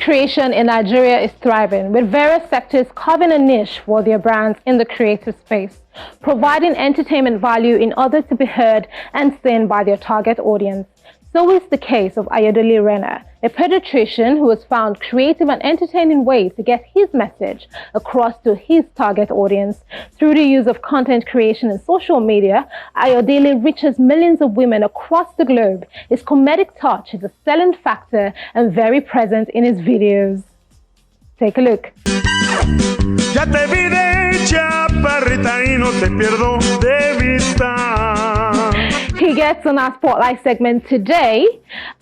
Content creation in Nigeria is thriving, with various sectors carving a niche for their brands in the creative space, providing entertainment value in order to be heard and seen by their target audience. So is the case of Ayodele Rena, a pediatrician who has found creative and entertaining ways to get his message across to his target audience. Through the use of content creation and social media, Ayodele reaches millions of women across the globe. His comedic touch is a selling factor and very present in his videos. Take a look. Ya te vi de chaparrita y no te pierdo de vista. He gets on our Spotlight segment today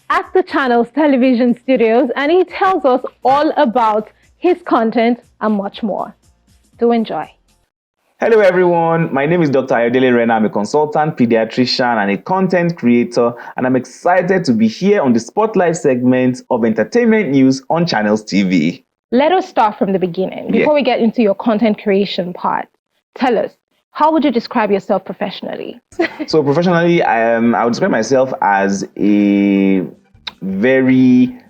at the channel's television studios, and he tells us all about his content and much more. Do enjoy. Hello everyone, my name is Dr. Ayodele Rena. I'm a consultant pediatrician and a content creator, and I'm excited to be here on the Spotlight segment of entertainment news on Channels TV. Let us start from the beginning. Before we get into your content creation part, tell us, how would you describe yourself professionally? So professionally, I would describe myself as a very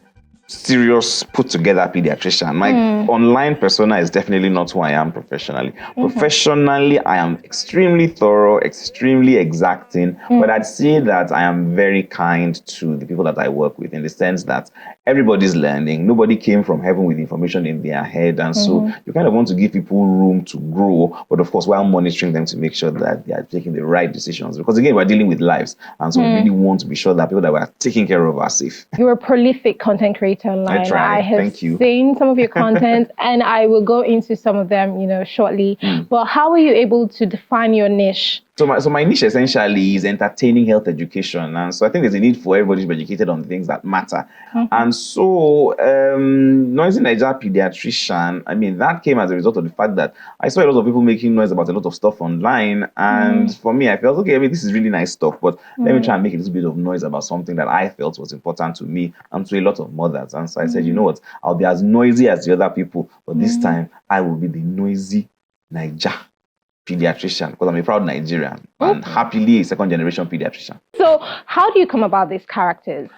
serious, put-together pediatrician. My online persona is definitely not who I am professionally. Professionally, I am extremely thorough, extremely exacting, but I'd say that I am very kind to the people that I work with, in the sense that everybody's learning. Nobody came from heaven with information in their head, and so you kind of want to give people room to grow, but of course while monitoring them to make sure that they are taking the right decisions, because again, we're dealing with lives, and so we really want to be sure that people that we're taking care of are safe. You're a prolific content creator online. I try. I have Thank you. seen some of your content and I will go into some of them, shortly. But how were you able to define your niche? So my niche essentially is entertaining health education, and so I think there's a need for everybody to be educated on things that matter. And so Noisy Nigeria Pediatrician, I mean, that came as a result of the fact that I saw a lot of people making noise about a lot of stuff online, and for me, I felt, okay, I mean, this is really nice stuff, but let me try and make a little bit of noise about something that I felt was important to me and to a lot of mothers. And so I said, you know what, I'll be as noisy as the other people, but this time I will be the Noisy Nigeria Pediatrician, because I'm a proud Nigerian and happily a second-generation pediatrician. So how do you come about these characters?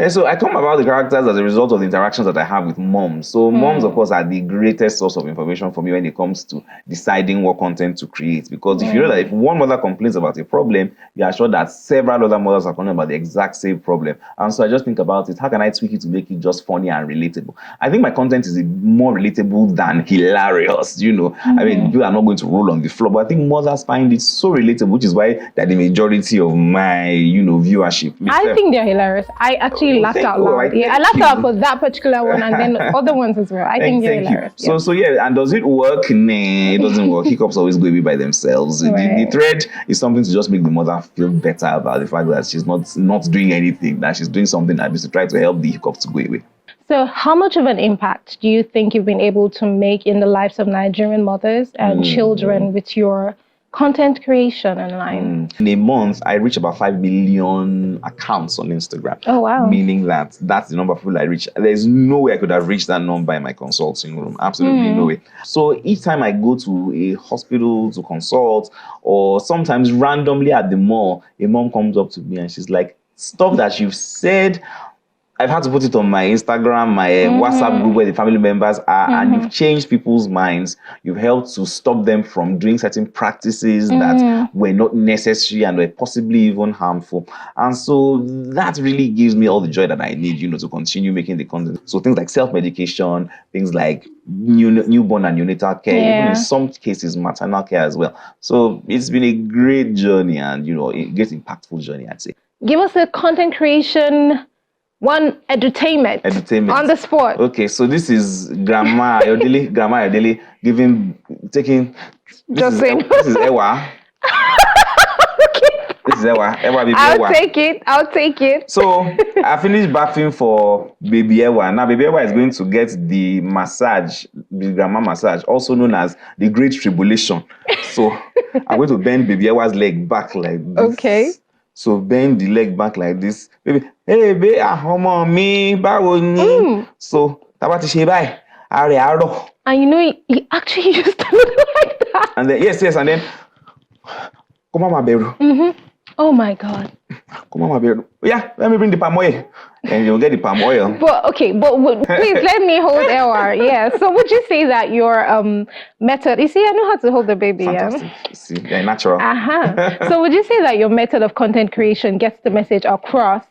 So I come about the characters as a result of the interactions that I have with moms. So moms, of course, are the greatest source of information for me when it comes to deciding what content to create. Because if you know that if one mother complains about a problem, you are sure that several other mothers are complaining about the exact same problem. And so I just think about it, how can I tweak it to make it just funny and relatable? I think my content is more relatable than hilarious, I mean, people are not going to roll on the floor, but I think mothers find it so relatable, which is why they're the majority of my, viewership. I think they're hilarious. I actually laughed out loud. I laughed out for that particular one and then other ones as well. I think you're hilarious. So yeah, and does it work? Nah, it doesn't work. Hiccups always go away by themselves. The thread is something to just make the mother feel better about the fact that she's not doing anything, that she's doing something that is to try to help the hiccups to go away. So how much of an impact do you think you've been able to make in the lives of Nigerian mothers and children with your content creation online? In a month, I reach about 5 million accounts on Instagram. Oh, wow. Meaning that that's the number of people I reach. There's no way I could have reached that number in my consulting room. Absolutely no way. So each time I go to a hospital to consult, or sometimes randomly at the mall, a mom comes up to me and she's like, stuff that you've said, I've had to put it on my Instagram, my WhatsApp group where the family members are, and you've changed people's minds. You've helped to stop them from doing certain practices that were not necessary and were possibly even harmful. And so that really gives me all the joy that I need, to continue making the content. So things like self-medication, things like newborn and neonatal care, even in some cases maternal care as well. So it's been a great journey and, a great impactful journey, I'd say. Give us a content creation edutainment on the spot. Okay, so this is Grandma Ayodele taking this is Ewa. This is Ewa baby Ewa. I'll take it. So I finished bathing for baby Ewa. Now baby Ewa is going to get the massage, the grandma massage, also known as the Great Tribulation. So I'm going to bend baby Ewa's leg back like this. Okay. So bend the leg back like this. Baby, hey, baby, me, báwo. So, tabati she báyìí, are àárọ̀. And he actually used to look like that. And then, yes, and then, come on, baby. Oh my God. Come on, my baby. Yeah, let me bring the palm oil. And you'll get the palm oil. But okay, but please let me hold LR. Yeah. So would you say that your method? You see, I know how to hold the baby. Fantastic. Yeah. See, yeah, natural. So would you say that your method of content creation gets the message across,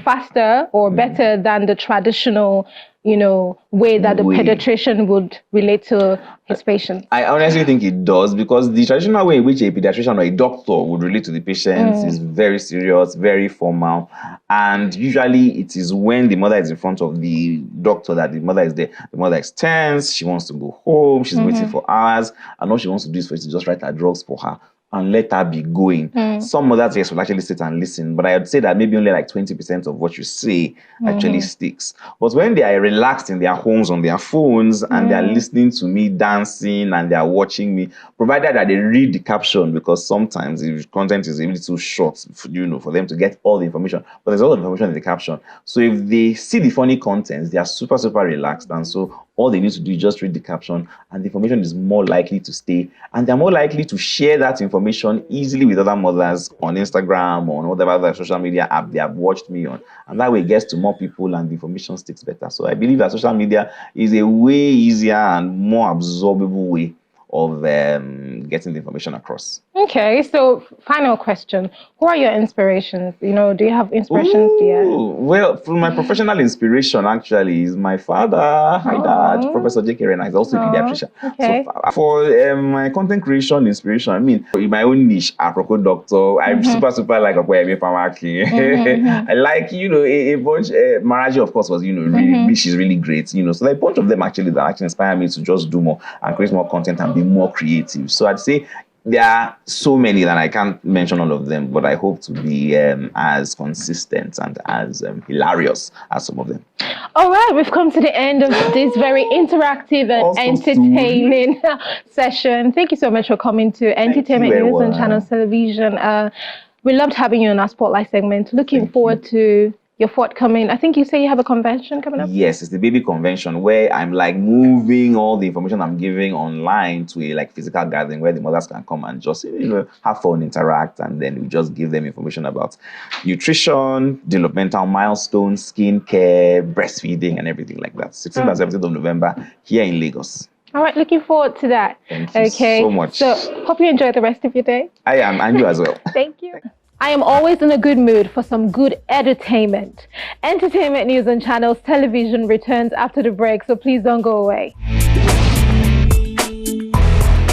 faster or better than the traditional, way that the pediatrician would relate to his patient? I honestly think it does, because the traditional way in which a pediatrician or a doctor would relate to the patient is very serious, very formal. And usually it is when the mother is in front of the doctor that the mother is there. The mother is tense, she wants to go home, she's waiting for hours, and all she wants to do is for you to just write her drugs for her and let her be going. Some mothers, yes, will actually sit and listen, but I would say that maybe only like 20% of what you say actually sticks. But when they are relaxed in their homes on their phones and they are listening to me dancing and they are watching me, provided that they read the caption, because sometimes the content is a little short, for them to get all the information, but there's a lot of information in the caption. So if they see the funny contents, they are super, super relaxed, and so all they need to do is just read the caption, and the information is more likely to stay, and they're more likely to share that information easily with other mothers on Instagram or on whatever other social media app they have watched me on, and that way it gets to more people and the information sticks better. So I believe that social media is a way easier and more absorbable way of getting the information across. Okay, so final question. Who are your inspirations? Do you have inspirations? Well, from my professional inspiration, actually, is my father. Hi, Dad. Professor J.K. Rena is also a pediatrician. Okay. So for my content creation inspiration, in my own niche, Aproko Doctor, I'm super, super like Okweme Pamaki. I like, a bunch, Maraji, of course, was, really, she's really great, so like a bunch of them actually that actually inspire me to just do more and create more content and be more creative. So I'd say there are so many that I can't mention all of them, but I hope to be as consistent and as hilarious as some of them. All right, we've come to the end of this very interactive and entertaining session. Thank you so much for coming to Entertainment News and Channels Television. We loved having you in our Spotlight segment. Looking forward to your forthcoming, I think you say you have a convention coming up? Yes, it's the baby convention, where I'm like moving all the information I'm giving online to a physical gathering where the mothers can come and just have fun, interact, and then we just give them information about nutrition, developmental milestones, skincare, breastfeeding, and everything like that. 16th and 17th of November here in Lagos. All right, looking forward to that. Thank you so much. So hope you enjoy the rest of your day. I am, and you as well. Thank you. I am always in a good mood for some good edutainment. Entertainment News and Channels Television returns after the break, so please don't go away.